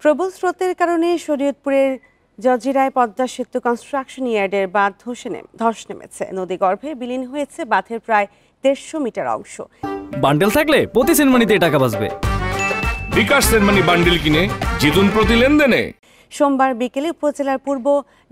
প্রবল স্রোতের কারণে শরীয়তপুরের জজিরায় পদ্মা সেতু কনস্ট্রাকশন ইয়ার্ডের বাঁধ ধস নেমেছে। নদীগর্ভে বিলীন হয়েছে বাঁধের প্রায় 150 মিটার অংশ। বান্ডেল থাকলে প্রতি সেনমানিতে টাকা বাঁচবে। বিকাশ সেনমানি বান্ডেল কিনে জিতুন প্রতি লেনদেনে। সোমবার বিকেলে উপজেলার পূর্ব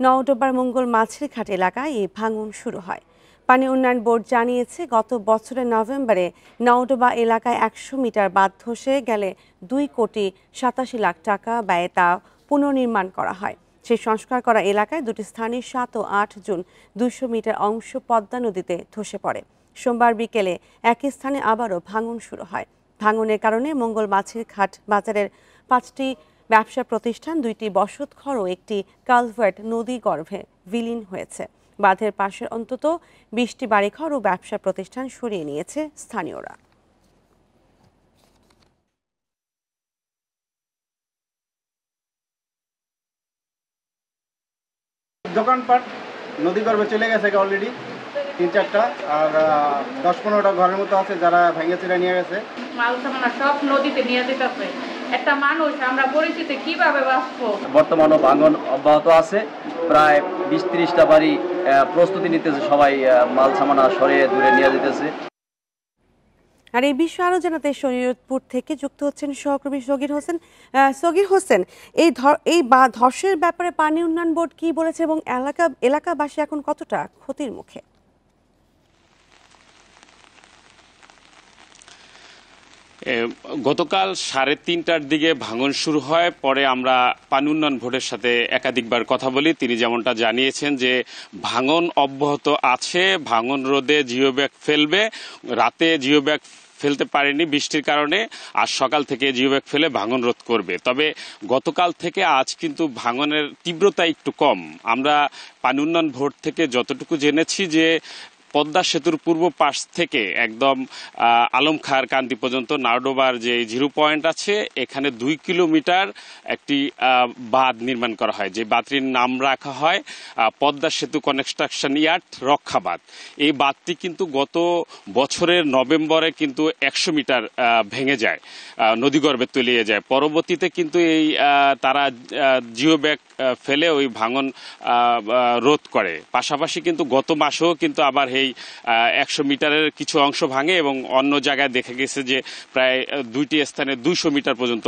নওডোবার মঙ্গল মাছের ঘাট এলাকায় এই ভাঙন শুরু হয়। পানি উন্নয়ন বোর্ড জানিয়েছে, গত বছরের নভেম্বরে নওডোবা এলাকায় 100 মিটার বাঁধ ধসে গেলে 2,87,00,000 টাকা ব্যয়ে তা পুনর্নির্মাণ করা হয়। সেই সংস্কার করা এলাকায় দুটি স্থানে 7 ও 8 জুন 200 মিটার অংশ পদ্মা নদীতে ধসে পড়ে। সোমবার বিকেলে একই স্থানে আবারও ভাঙন শুরু হয়। ভাঙনের কারণে মঙ্গল মাছের ঘাট বাজারের 5টি ব্যবসা প্রতিষ্ঠান, 2টি বসতঘর ও একটি কালভার্ট নদী গর্ভে বিলীন হয়েছে। বাঁধের পাশের অন্তত 20টি বাড়িঘর ও ব্যবসা প্রতিষ্ঠান সরিয়ে নিয়েছে স্থানীয়রা। দোকানপাট নদীগর্ভে চলে গেছে অলরেডি 3-4টা, আর 10-15টা ঘরের মতো আছে যারা ভেঙে চিরা নিয়ে গেছে। মাল সামান সব নদীতে নিয়ে যেতেছে। একটা মানুষ আমরা পরিচিতি কিভাবে বাঁচবো? বর্তমানও ভাঙন অব্যাহত আছে। প্রায় 20-30টা বাড়ি প্রস্তুতি নিতেছে, সবাই মাল সামানা সরিয়ে দূরে নিয়ে যেতেছে। আর এই বিষয়ে আরো জানাতে শরীয়তপুর থেকে যুক্ত হচ্ছেন সহকর্মী সগীর হোসেন। সগীর হোসেন, এই ধসের ব্যাপারে পানি উন্নয়ন বোর্ড কি বলেছে এবং এলাকাবাসী এখন কতটা ক্ষতির মুখে? গতকাল 3:30টার দিকে ভাঙন শুরু হয়। পরে আমরা পানি উন্নয়ন বোর্ডের সাথে একাধিকবার কথা বলি। তিনি যেমনটা জানিয়েছেন যে ভাঙন অব্যাহত আছে, ভাঙন রোধে জিও ব্যাগ ফেলবে। রাতে জিও ব্যাগ ফেলতে পারেনি বৃষ্টির কারণে, আজ সকাল থেকে জিও ব্যাগ ফেলে ভাঙন রোধ করবে। তবে গতকাল থেকে আজ কিন্তু ভাঙনের তীব্রতা একটু কম। আমরা পানি উন্নয়ন বোর্ড থেকে যতটুকু জেনেছি যে পদ্মা সেতুর পূর্ব পাশ থেকে একদম আলমখার কান্দি পর্যন্ত নাওডোবার যে জিরো পয়েন্ট আছে, এখানে 2 কিলোমিটার একটি বাঁধ নির্মাণ করা হয়, যে বাঁধটির নাম রাখা হয় পদ্মা সেতু কনস্ট্রাকশন ইয়ার্ড রক্ষা বাঁধ। এই বাঁধটি কিন্তু গত বছরের নভেম্বরে কিন্তু 100 মিটার ভেঙে যায়, নদীগর্ভে তলিয়ে যায়। পরবর্তীতে কিন্তু এই তারা জিও ব্যাগ ফেলে ওই ভাঙন রোধ করে। পাশাপাশি কিন্তু গত মাসেও কিন্তু আবার এই 100 মিটারের কিছু অংশ ভাঙে এবং অন্য জায়গায় দেখা গেছে যে প্রায় 2টি স্থানে 200 মিটার পর্যন্ত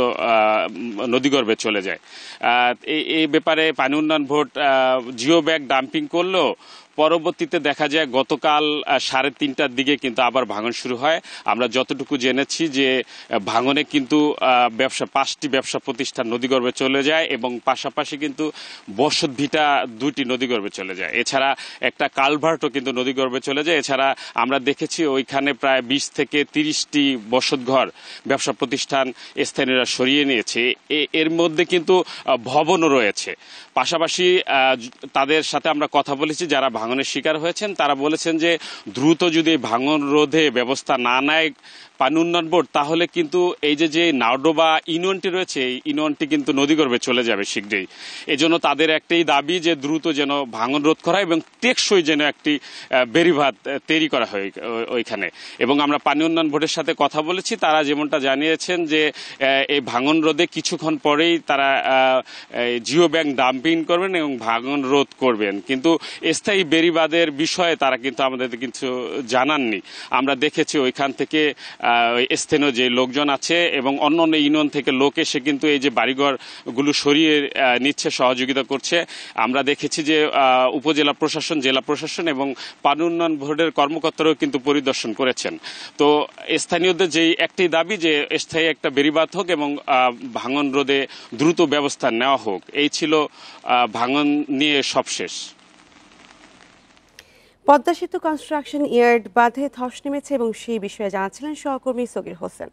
নদীগর্ভে চলে যায়। এই ব্যাপারে পানি উন্নয়ন বোর্ড জিও ব্যাগ ডাম্পিং করলেও পরবর্তীতে দেখা যায় গতকাল 3:30টার দিকে কিন্তু আবার ভাঙন শুরু হয়। আমরা যতটুকু জেনেছি যে ভাঙনে কিন্তু 5টি ব্যবসা প্রতিষ্ঠান নদীগর্ভে চলে যায় এবং পাশাপাশি কিন্তু বসত ভিটা 2টি নদীগর্ভে চলে যায়। এছাড়া একটা কালভার্টও কিন্তু নদীগর্ভে চলে যায়। এছাড়া আমরা দেখেছি ওইখানে প্রায় 20 থেকে 30টি বসতঘর ব্যবসা প্রতিষ্ঠান স্থানীয়রা সরিয়ে নিয়েছে। এর মধ্যে কিন্তু ভবনও রয়েছে। পাশাপাশি তাদের সাথে আমরা কথা বলেছি যারা ভাঙনের শিকার হয়েছেন, তারা বলেছেন যে দ্রুত যদি ভাঙন রোধে ব্যবস্থা না নেয় পানি উন্নয়ন বোর্ড, তাহলে কিন্তু এই যে নাওডোবা ইউনিয়নটি রয়েছে, এই ইউনিয়নটি কিন্তু নদীগর্ভে চলে যাবে শীঘ্রই। এজন্য তাদের একটাই দাবি যে দ্রুত যেন ভাঙন রোধ করা এবং টেকসই যেন একটি বেড়িবাঁধ তৈরি করা হয় ওইখানে। এবং আমরা পানি উন্নয়ন বোর্ডের সাথে কথা বলেছি, তারা যেমনটা জানিয়েছেন যে এই ভাঙন রোধে কিছুক্ষণ পরেই তারা জিও ব্যাগ ডাম্পিং করবেন এবং ভাঙন রোধ করবেন, কিন্তু স্থায়ী বেড়িবাঁধের বিষয়ে তারা কিন্তু আমাদের কিছু জানাননি। আমরা দেখেছি ওইখান থেকে স্থানীয় যে লোকজন আছে এবং অন্য ইউনিয়ন থেকে লোক এসে কিন্তু এই যে বাড়িঘরগুলো সরিয়ে নিচ্ছে, সহযোগিতা করছে। আমরা দেখেছি যে উপজেলা প্রশাসন, জেলা প্রশাসন এবং পানি উন্নয়ন বোর্ডের কর্মকর্তারাও কিন্তু পরিদর্শন করেছেন। তো স্থানীয়দের যেই একটি দাবি যে স্থায়ী একটা বেড়িবাঁধ হোক এবং ভাঙন রোধে দ্রুত ব্যবস্থা নেওয়া হোক। এই ছিল ভাঙন নিয়ে সবশেষ। পদ্মা সেতু কনস্ট্রাকশন ইয়ার্ড বাঁধে ধস নেমেছে এবং সেই বিষয়ে জানাচ্ছিলেন সহকর্মী সগীর হোসেন।